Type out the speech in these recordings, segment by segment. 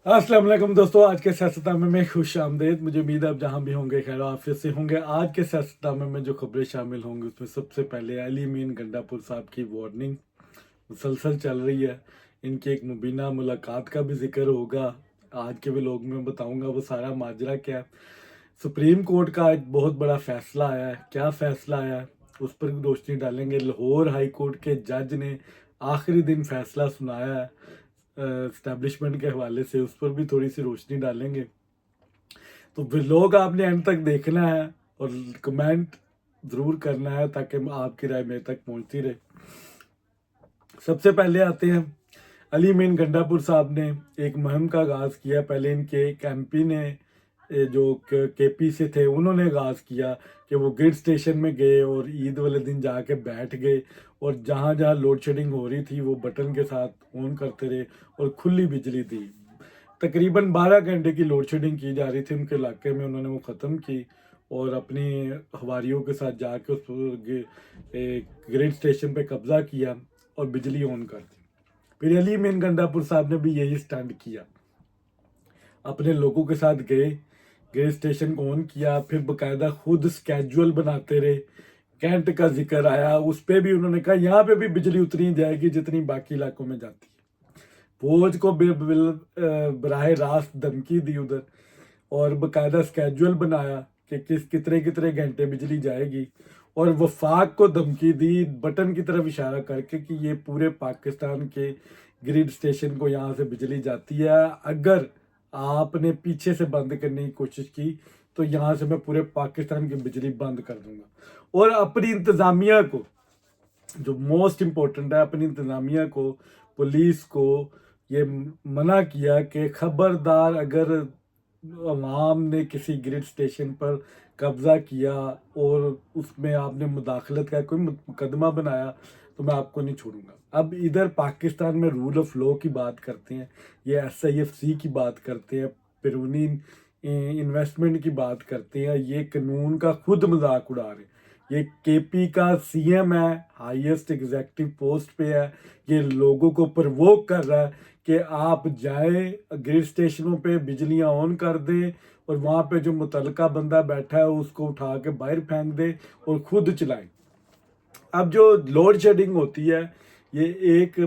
अस्सलाम वालेकुम दोस्तों, आज के सियासतनामे में खुश आमदेद। मुझे उम्मीद है आप जहाँ भी होंगे खैर आफियत से होंगे। आज के सियासतनामे में जो खबरें शामिल होंगी उसमें सबसे पहले अली मीन गंडापुर साहब की वार्निंग मुसलसल चल रही है। इनकी एक मुबीना मुलाकात का भी जिक्र होगा। आज के व्लॉग में बताऊंगा वो सारा माजरा क्या है। सुप्रीम कोर्ट का एक बहुत बड़ा फैसला आया है। क्या फैसला आया है उस पर रोशनी डालेंगे। लाहौर हाई कोर्ट के जज ने आखिरी दिन फैसला सुनाया है एस्टेब्लिशमेंट के हवाले से, उस पर भी थोड़ी सी रोशनी डालेंगे। तो व्लॉग आपने एंड तक देखना है और कमेंट ज़रूर करना है ताकि आपकी राय मेरे तक पहुंचती रहे। सबसे पहले आते हैं अली मीन गंडापुर साहब ने एक मुहिम का आगाज़ किया। पहले इनके एक एमपी ने जो केपी से थे उन्होंने आगाज़ किया कि वो ग्रिड स्टेशन में गए और ईद वाले दिन जाके बैठ गए और जहाँ जहाँ लोड शेडिंग हो रही थी वो बटन के साथ ऑन करते रहे और खुली बिजली दी। तकरीबन 12 घंटे की लोड शेडिंग की जा रही थी उनके इलाके में, उन्होंने वो ख़त्म की और अपनी हवारियों के साथ जाके उस ग्रिड स्टेशन पे कब्जा किया और बिजली ऑन कर दी। फिर अली मीन गंडापुर साहब ने भी यही स्टैंड किया, अपने लोगों के साथ गए, ग्रिड स्टेशन को ऑन किया, फिर बकायदा खुद स्केड्यूल बनाते रहे। कैंट का जिक्र आया, उस पर भी उन्होंने कहा यहाँ पे भी बिजली उतनी जाएगी जितनी बाकी इलाकों में जाती है। फौज को बराह रास्त धमकी दी उधर और बकायदा स्केड्यूल बनाया कि कितने कितने घंटे बिजली जाएगी और वफाक को धमकी दी बटन की तरफ इशारा करके कि ये पूरे पाकिस्तान के ग्रिड स्टेशन को यहाँ से बिजली जाती है, अगर आपने पीछे से बंद करने की कोशिश की तो यहाँ से मैं पूरे पाकिस्तान की बिजली बंद कर दूंगा। और अपनी इंतज़ामिया को, जो मोस्ट इम्पोर्टेंट है, अपनी इंतज़ामिया को, पुलिस को ये मना किया कि खबरदार अगर अवाम ने किसी ग्रिड स्टेशन पर कब्ज़ा किया और उसमें आपने मुदाखलत का कोई मुकदमा बनाया तो मैं आपको नहीं छोड़ूंगा। अब इधर पाकिस्तान में रूल ऑफ लॉ की बात करते हैं, ये SIFC की बात करते हैं, बैरूनी इन्वेस्टमेंट की बात करते हैं, ये कानून का खुद मजाक उड़ा रहे हैं। ये केपी का CM है, हाईएस्ट एग्जेक्टिव पोस्ट पे है, ये लोगों को प्रवोक कर रहा है कि आप जाएं ग्रिड स्टेशनों पे बिजलियां ऑन कर दें और वहाँ पे जो मुतलका बंदा बैठा है उसको उठा के बाहर फेंक दे और खुद चलाएं। अब जो लोड शेडिंग होती है ये एक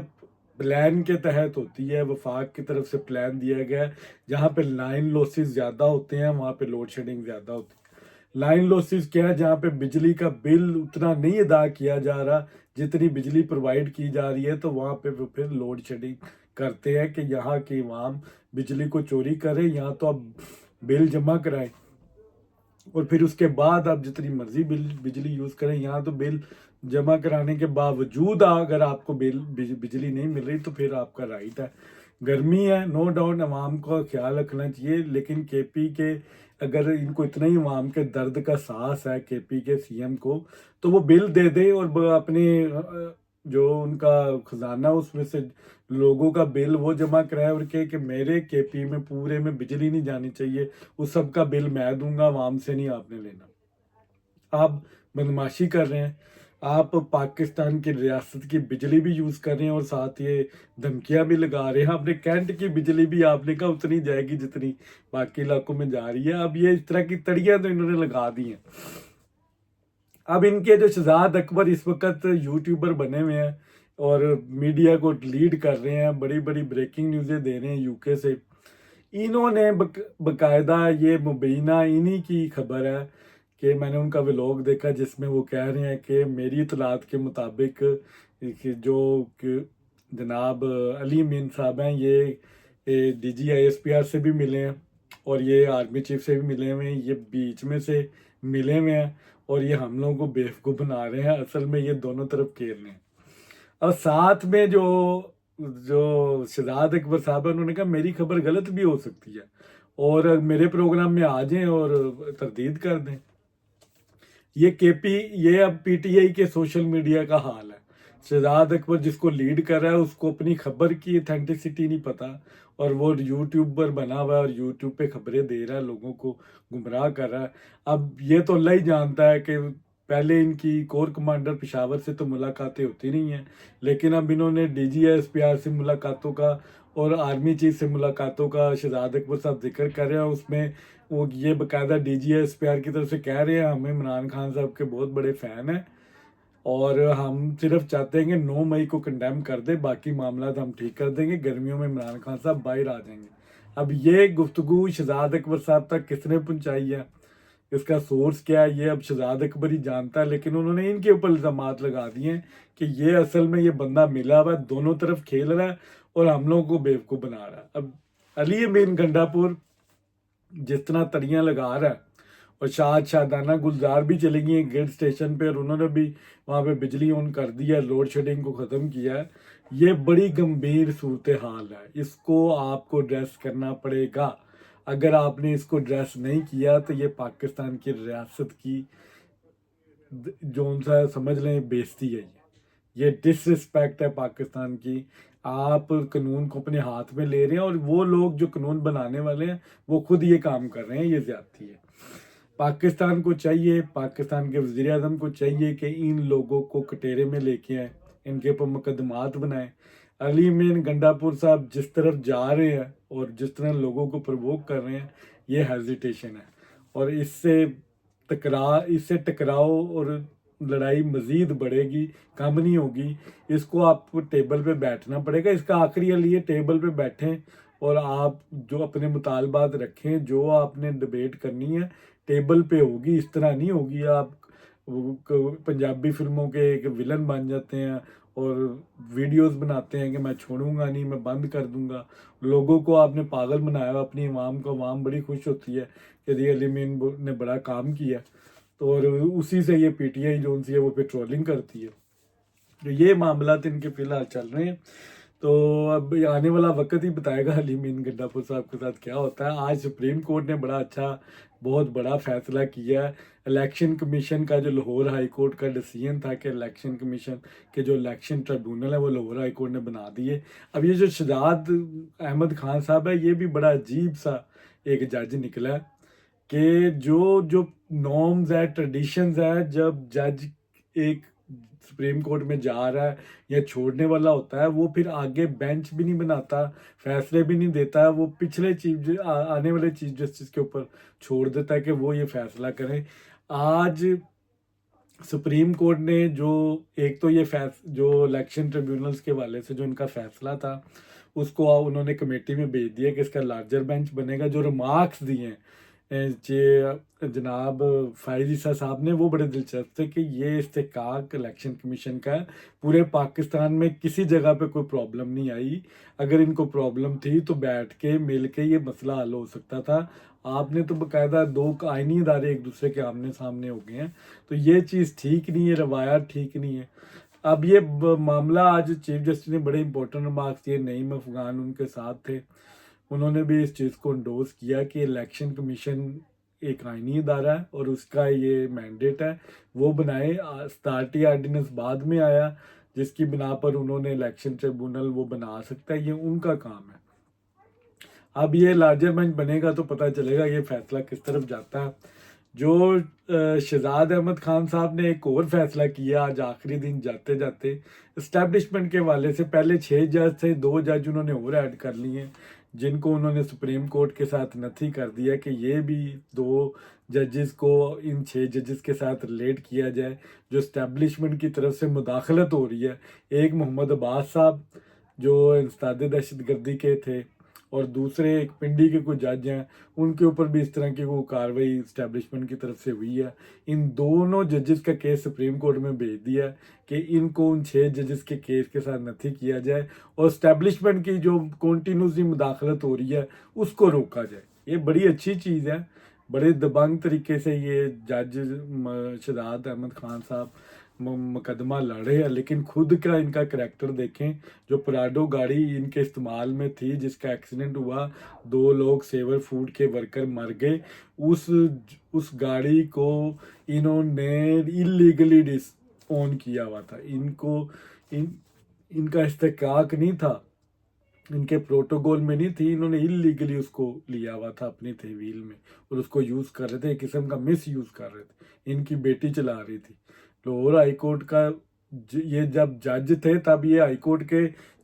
प्लान के तहत होती है, वफाक की तरफ से प्लान दिया गया है। जहाँ पे लाइन लॉसेस ज़्यादा होते हैं वहाँ पे लोड शेडिंग ज़्यादा होती है। लाइन लॉसेस क्या है, जहाँ पे बिजली का बिल उतना नहीं अदा किया जा रहा जितनी बिजली प्रोवाइड की जा रही है, तो वहाँ पे वो फिर लोड शेडिंग करते हैं कि यहाँ की आवाम बिजली को चोरी करे, यहाँ तो अब बिल जमा कराएं और फिर उसके बाद आप जितनी मर्जी बिजली यूज़ करें। यहाँ तो बिल जमा कराने के बावजूद अगर आपको बिजली नहीं मिल रही तो फिर आपका राइट है। गर्मी है, नो डाउट अवाम को ख्याल रखना चाहिए, लेकिन केपी के अगर इनको इतना ही अवाम के दर्द का एहसास है केपी के CM को, तो वो बिल दे दे और अपने जो उनका खजाना उसमें से लोगों का बिल वो जमा कराए और कहे कि मेरे केपी में पूरे में बिजली नहीं जानी चाहिए, उस सब का बिल मैं दूंगा, आवाम से नहीं आपने लेना। आप बदमाशी कर रहे हैं, आप पाकिस्तान की रियासत की बिजली भी यूज़ कर रहे हैं और साथ ये धमकियां भी लगा रहे हैं। आपने कैंट की बिजली भी आपने कहा उतनी जाएगी जितनी बाकी इलाकों में जा रही है। अब ये इस तरह की तड़ियां तो इन्होंने लगा दी हैं। अब इनके जो शहजाद अकबर इस वक्त यूट्यूबर बने हुए हैं और मीडिया को लीड कर रहे हैं, बड़ी बड़ी ब्रेकिंग न्यूज़ें दे रहे हैं UK से। इन्होंने बकायदा ये मुबीना इन्हीं की खबर है कि मैंने उनका व्लॉग देखा जिसमें वो कह रहे हैं कि मेरी इतलात के मुताबिक जनाब अली मीन साहब हैं ये DG ISPR से भी मिले हैं और ये आर्मी चीफ से भी मिले हुए हैं, ये बीच में से मिले हुए हैं और ये हम लोगों को बेवकूफ़ बना रहे हैं। असल में ये दोनों तरफ खेल रहे हैं। और साथ में जो जो शहजाद अकबर साहब है उन्होंने कहा मेरी खबर गलत भी हो सकती है और मेरे प्रोग्राम में आ जाएं और तरदीद कर दें। ये अब PTI के सोशल मीडिया का हाल है। शहजाद अकबर जिसको लीड कर रहा है उसको अपनी खबर की ऑथेंटिसिटी नहीं पता और वो यूट्यूबर बना हुआ है और यूट्यूब पे खबरें दे रहा है, लोगों को गुमराह कर रहा है। अब ये तो अल्लाह ही जानता है कि पहले इनकी कोर कमांडर पेशावर से तो मुलाकातें होती नहीं हैं, लेकिन अब इन्होंने DG ISPR से मुलाकातों का اور آرمی چیف سے ملاقاتوں کا شہزاد اکبر صاحب ذکر کر رہے ہیں، اس میں وہ یہ باقاعدہ D G S P R کی طرف سے کہہ رہے ہیں ہم عمران خان صاحب کے بہت بڑے فین ہیں اور ہم صرف چاہتے ہیں کہ 9 مئی کو کنڈیم کر دے، باقی معاملات ہم ٹھیک کر دیں گے، گرمیوں میں عمران خان صاحب باہر آ جائیں گے۔ اب یہ گفتگو شہزاد اکبر صاحب تک کس نے پہنچائی ہے، اس کا سورس کیا ہے، یہ اب شہزاد اکبر ہی جانتا ہے، لیکن انہوں نے ان کے اوپر الزامات لگا دیے ہیں کہ یہ اصل میں یہ بندہ ملا ہوا ہے، دونوں طرف کھیل رہا ہے اور ہم لوگوں کو بیوقوف بنا رہا ہے۔ اب علی امین گنڈا پور جس طرح تریاں لگا رہا ہے اور شادانہ گلزار بھی چلی گئی ہیں گریڈ اسٹیشن پہ اور انہوں نے بھی وہاں پہ بجلی آن کر دی ہے، لوڈ شیڈنگ کو ختم کیا ہے، یہ بڑی گمبھیر صورتحال ہے، اس کو آپ کو ایڈریس کرنا پڑے گا۔ اگر آپ نے اس کو ایڈریس نہیں کیا تو یہ پاکستان کی ریاست کی جو سا سمجھ لیں بےزتی ہے، یہ ڈس رسپیکٹ ہے پاکستان کی۔ آپ قانون کو اپنے ہاتھ میں لے رہے ہیں اور وہ لوگ جو قانون بنانے والے ہیں وہ خود یہ کام کر رہے ہیں، یہ زیادتی ہے۔ پاکستان کو چاہیے، پاکستان کے وزیر اعظم کو چاہیے کہ ان لوگوں کو کٹہرے میں لے کے آئیں، ان کے اوپر مقدمات بنائیں۔ علی امین گنڈا پور صاحب جس طرف جا رہے ہیں اور جس طرح لوگوں کو پرووک کر رہے ہیں، یہ ہیزیٹیشن ہے اور اس سے ٹکراؤ اور لڑائی مزید بڑھے گی، کم نہیں ہوگی۔ اس کو آپ کو ٹیبل پہ بیٹھنا پڑے گا، اس کا آخری حل یہ ٹیبل پہ بیٹھیں اور آپ جو اپنے مطالبات رکھیں، جو آپ نے ڈبیٹ کرنی ہے ٹیبل پہ ہوگی، اس طرح نہیں ہوگی آپ پنجابی فلموں کے ایک ولن بن جاتے ہیں اور ویڈیوز بناتے ہیں کہ میں چھوڑوں گا نہیں، میں بند کر دوں گا۔ لوگوں کو آپ نے پاگل بنایا، اپنی عوام کو، عوام بڑی خوش ہوتی ہے کہ جی علی امین نے بڑا کام کیا، تو اور اسی سے یہ پی ٹی آئی جو ہے وہ پیٹرولنگ کرتی ہے۔ تو یہ معاملات ان کے فی الحال چل رہے ہیں، تو اب آنے والا وقت ہی بتائے گا علی امین گنڈا پور صاحب کے ساتھ کیا ہوتا ہے۔ آج سپریم کورٹ نے بڑا اچھا بہت بڑا فیصلہ کیا ہے۔ الیکشن کمیشن کا جو لاہور ہائی کورٹ کا ڈیسیژن تھا کہ الیکشن کمیشن کے جو الیکشن ٹریبیونل ہے وہ لاہور ہائی کورٹ نے بنا دیے۔ اب یہ جو شہزاد احمد خان صاحب ہے یہ بھی بڑا عجیب سا ایک جج نکلا ہے کہ جو نارمز ہے، ٹریڈیشنز ہے، جب جج ایک سپریم کورٹ میں جا رہا ہے یا چھوڑنے والا ہوتا ہے وہ پھر آگے بینچ بھی نہیں بناتا، فیصلے بھی نہیں دیتا، وہ پچھلے آنے والے چیف جسٹس کے اوپر چھوڑ دیتا ہے کہ وہ یہ فیصلہ کریں۔ آج سپریم کورٹ نے جو ایک تو یہ جو الیکشن ٹریبیونلز کے حوالے سے جو ان کا فیصلہ تھا اس کو انہوں نے کمیٹی میں بھیج دیا کہ اس کا لارجر بینچ بنے گا۔ جو ریمارکس دیے ہیں جناب فائز عیسیٰ صاحب نے وہ بڑے دلچسپ تھے کہ یہ استحقاق الیکشن کمیشن کا ہے، پورے پاکستان میں کسی جگہ پہ کوئی پرابلم نہیں آئی، اگر ان کو پرابلم تھی تو بیٹھ کے مل کے یہ مسئلہ حل ہو سکتا تھا۔ آپ نے تو باقاعدہ دو آئینی ادارے ایک دوسرے کے آمنے سامنے ہو گئے ہیں، تو یہ چیز ٹھیک نہیں ہے، روایات ٹھیک نہیں ہے۔ اب یہ معاملہ آج چیف جسٹس نے بڑے امپورٹنٹ ریمارکس دیے، نعیم افغان ان کے ساتھ تھے، انہوں نے بھی اس چیز کو انڈوز کیا کہ الیکشن کمیشن ایک آئینی ادارہ ہے اور اس کا یہ مینڈیٹ ہے وہ بنائے۔ صدارتی آرڈیننس بعد میں آیا جس کی بنا پر انہوں نے الیکشن ٹریبونل وہ بنا سکتا ہے، یہ ان کا کام ہے۔ اب یہ لارجر بینچ بنے گا تو پتہ چلے گا یہ فیصلہ کس طرف جاتا ہے۔ جو شہزاد احمد خان صاحب نے ایک اور فیصلہ کیا آج آخری دن جاتے جاتے، اسٹیبلشمنٹ کے حوالے سے پہلے 6 جج تھے، 2 جج انہوں نے اور ایڈ کر لیے جن کو انہوں نے سپریم کورٹ کے ساتھ نتھی کر دیا کہ یہ بھی 2 ججز کو ان 6 ججز کے ساتھ ریلیٹ کیا جائے جو اسٹیبلشمنٹ کی طرف سے مداخلت ہو رہی ہے۔ ایک محمد عباس صاحب جو انسداد دہشت گردی کے تھے اور دوسرے ایک پنڈی کے کوئی جج ہیں، ان کے اوپر بھی اس طرح کی کوئی کارروائی اسٹیبلشمنٹ کی طرف سے ہوئی ہے۔ ان دونوں ججز کا کیس سپریم کورٹ میں بھیج دیا ہے کہ ان کو ان 6 ججز کے کیس کے ساتھ نتھی کیا جائے اور اسٹیبلشمنٹ کی جو کنٹینیوسلی مداخلت ہو رہی ہے اس کو روکا جائے۔ یہ بڑی اچھی چیز ہے، بڑے دبنگ طریقے سے یہ جج شہزاد احمد خان صاحب مقدمہ لڑے ہیں، لیکن خود کا ان کا کریکٹر دیکھیں۔ جو پراڈو گاڑی ان کے استعمال میں تھی جس کا ایکسیڈنٹ ہوا، 2 لوگ سیور فوڈ کے ورکر مر گئے، اس گاڑی کو انہوں نے اللیگلی ڈس اون کیا ہوا تھا، ان کو ان کا استحقاق نہیں تھا، ان کے پروٹوکول میں نہیں تھی، انہوں نے اللیگلی اس کو لیا ہوا تھا اپنی تحویل میں اور اس کو یوز کر رہے تھے، ایک قسم کا مس یوز کر رہے تھے۔ ان کی بیٹی چلا رہی تھی۔ لاہور ہائی کورٹ کا یہ جب جج تھے تب یہ ہائی کورٹ کے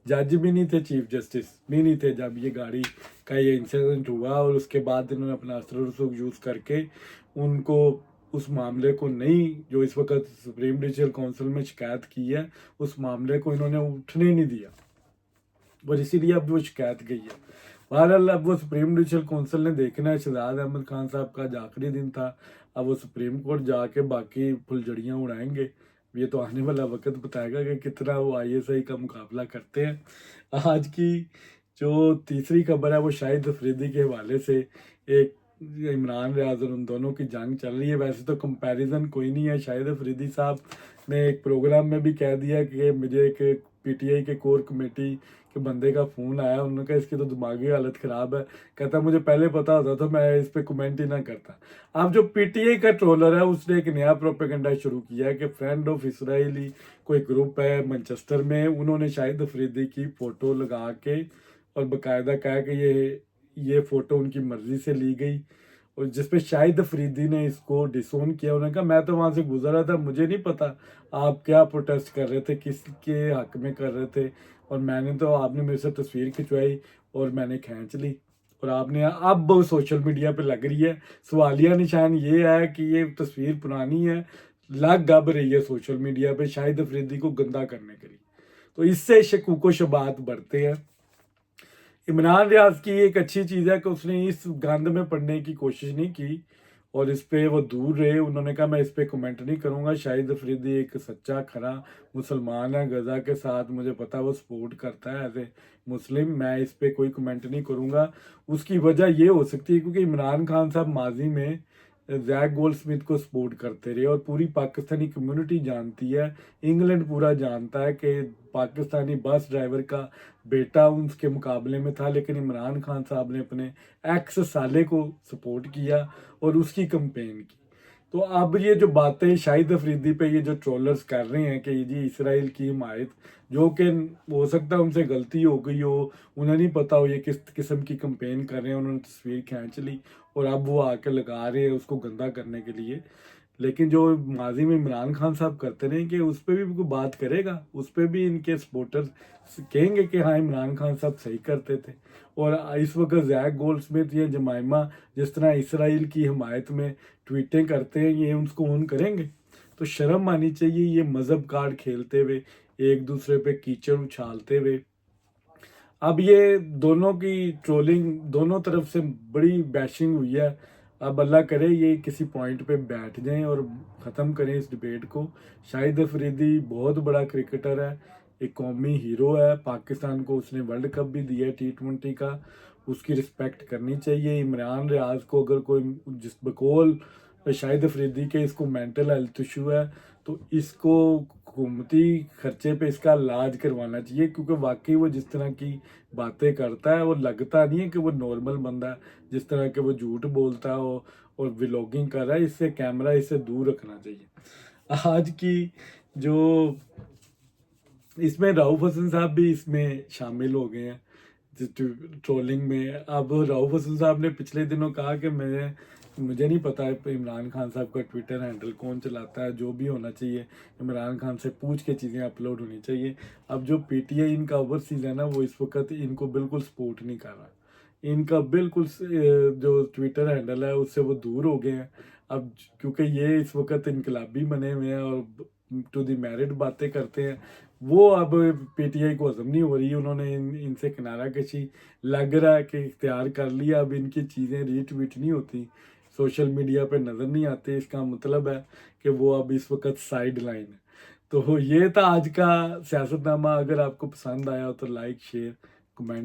जज भी नहीं थे, चीफ जस्टिस भी नहीं थे जब ये गाड़ी का ये इंसिडेंट हुआ, और उसके बाद इन्होंने अपना असर रसूख यूज़ करके उनको उस मामले को नहीं, जो इस वक्त सुप्रीम जुडिशल काउंसिल में शिकायत की है, उस मामले को इन्होंने उठने नहीं दिया, और इसीलिए अब वो शिकायत गई है। बहरहाल अब वो सुप्रीम जुडिशल काउंसिल ने देखना है, शहजाद अहमद खान साहब का आज आखिरी दिन था, अब वो सुप्रीम कोर्ट जाके बाकी फुलझड़ियाँ उड़ाएंगे। ये तो आने वाला वक्त बताएगा कि कितना वो ISI का मुकाबला करते हैं। आज की जो तीसरी खबर है वो शाहिद अफरीदी के हवाले से, एक इमरान रियाज और उन दोनों की जंग चल रही है। वैसे तो कंपैरिजन कोई नहीं है, शाहिद अफरीदी साहब ने एक प्रोग्राम में भी कह दिया कि मुझे एक PTI के कोर कमेटी के बंदे का फ़ोन आया, उन्होंने कहा इसकी तो दिमागी हालत ख़राब है, कहता मुझे पहले पता होता तो मैं इस पर कमेंट ही ना करता। अब जो PTI का ट्रोलर है उसने एक नया प्रोपेगेंडा शुरू किया है कि फ्रेंड ऑफ इसराइली कोई ग्रुप है मैनचेस्टर में, उन्होंने शाहिद अफरीदी की फ़ोटो लगा के और बाकायदा कहा कि ये फ़ोटो उनकी मर्ज़ी से ली गई, और जिस पे शाहिद अफरीदी ने इसको डिसोन किया। उन्होंने कहा मैं तो वहाँ से गुजर रहा था, मुझे नहीं पता आप क्या प्रोटेस्ट कर रहे थे, किसके हक में कर रहे थे, और मैंने तो, आपने मेरे से तस्वीर खिंचवाई और मैंने खींच ली, और आपने अब सोशल मीडिया पे लग रही है। सवालिया निशान ये है कि ये तस्वीर पुरानी है, लग अब रही है सोशल मीडिया पे शाहिद अफरीदी को गंदा करने के लिए, तो इससे शकूक शबात बढ़ते हैं। इमरान रियाज की एक अच्छी चीज़ है कि उसने इस गंद में पड़ने की कोशिश नहीं की, और इस पे वो दूर रहे। उन्होंने कहा मैं इस पे कमेंट नहीं करूँगा, शाहिद अफरीदी एक सच्चा खरा मुसलमान है, गज़ा के साथ मुझे पता वो सपोर्ट करता है एज ए मुस्लिम, मैं इस पे कोई कमेंट नहीं करूँगा। उसकी वजह ये हो सकती है क्योंकि इमरान खान साहब माजी में जैक गोल्डस्मिथ को सपोर्ट करते रहे, और पूरी पाकिस्तानी कम्युनिटी जानती है, इंग्लैंड पूरा जानता है कि पाकिस्तानी बस ड्राइवर का बेटा उसके मुकाबले में था, लेकिन इमरान खान साहब ने अपने एक्स साले को सपोर्ट किया और उसकी कंपेन की। तो अब ये जो बातें शाहिद अफरीदी पे ये जो ट्रोलर्स कर रहे हैं कि जी इसराइल की हिमायत, जो कि हो सकता है उनसे गलती हो गई हो, उन्हें नहीं पता हो ये किस किस्म की कंपेन कर रहे हैं, उन्होंने तस्वीर खींच ली और अब वो आके लगा रहे हैं उसको गंदा करने के लिए। लेकिन जो माजी में इमरान खान साहब करते रहे कि उस पर भी कोई बात करेगा, उस पर भी इनके सपोर्टर्स कहेंगे कि हाँ इमरान खान साहब सही करते थे। और इस वक्त जैक गोल्डस्मिथ या जमाइमा जिस तरह इसराइल की हिमायत में ट्वीटें करते हैं, ये उसको ऑन करेंगे, तो शर्म आनी चाहिए। ये मज़हब कार्ड खेलते हुए, एक दूसरे पे कीचड़ उछालते हुए, अब ये दोनों की ट्रोलिंग दोनों तरफ से बड़ी बैशिंग हुई है। अब अल्लाह करे ये किसी पॉइंट पे बैठ जाएं और ख़त्म करें इस डिबेट को। शाहिद अफरीदी बहुत बड़ा क्रिकेटर है, एक कौमी हीरो है, पाकिस्तान को उसने वर्ल्ड कप भी दिया है T20 का, उसकी रिस्पेक्ट करनी चाहिए। इमरान रियाज को अगर कोई जिस बकौल शाहिद अफरीदी के इसको मेंटल हेल्थ इशू है, तो इसको हुकूमती खर्चे पे इसका इलाज करवाना चाहिए, क्योंकि वाकई वो जिस तरह की बातें करता है वो लगता नहीं है कि वो नॉर्मल बंदा है। जिस तरह के वो झूठ बोलता है और व्लॉगिंग कर रहा है, इससे कैमरा इससे दूर रखना चाहिए। आज की जो इसमें राउफ हसन साहब भी इसमें शामिल हो गए हैं ट्रोलिंग में। अब राउफ हसन साहब ने पिछले दिनों कहा कि मुझे नहीं पता है इमरान खान साहब का ट्विटर हैंडल कौन चलाता है, जो भी होना चाहिए इमरान खान से पूछ के चीज़ें अपलोड होनी चाहिए। अब जो PTI इनका ओवरसीज है ना, वो इस वक्त इनको बिल्कुल सपोर्ट नहीं कर रहा, इनका बिल्कुल जो ट्विटर हैंडल है उससे वो दूर हो गए हैं। अब क्योंकि ये इस वक्त इनकलाबी बने हुए हैं और टू दी मेरिट बातें करते हैं, वो अब PTI को हजम नहीं हो रही, उन्होंने इनसे किनारा कशी लग रहा है कि इख्तियार कर लिया। अब इनकी चीज़ें रीट्वीट नहीं होती, सोशल मीडिया पे नज़र नहीं आते, इसका मतलब है कि वो अब इस वक्त साइड लाइन है। तो ये था आज का सियासतनामा। अगर आपको पसंद आया हो तो लाइक शेयर कमेंट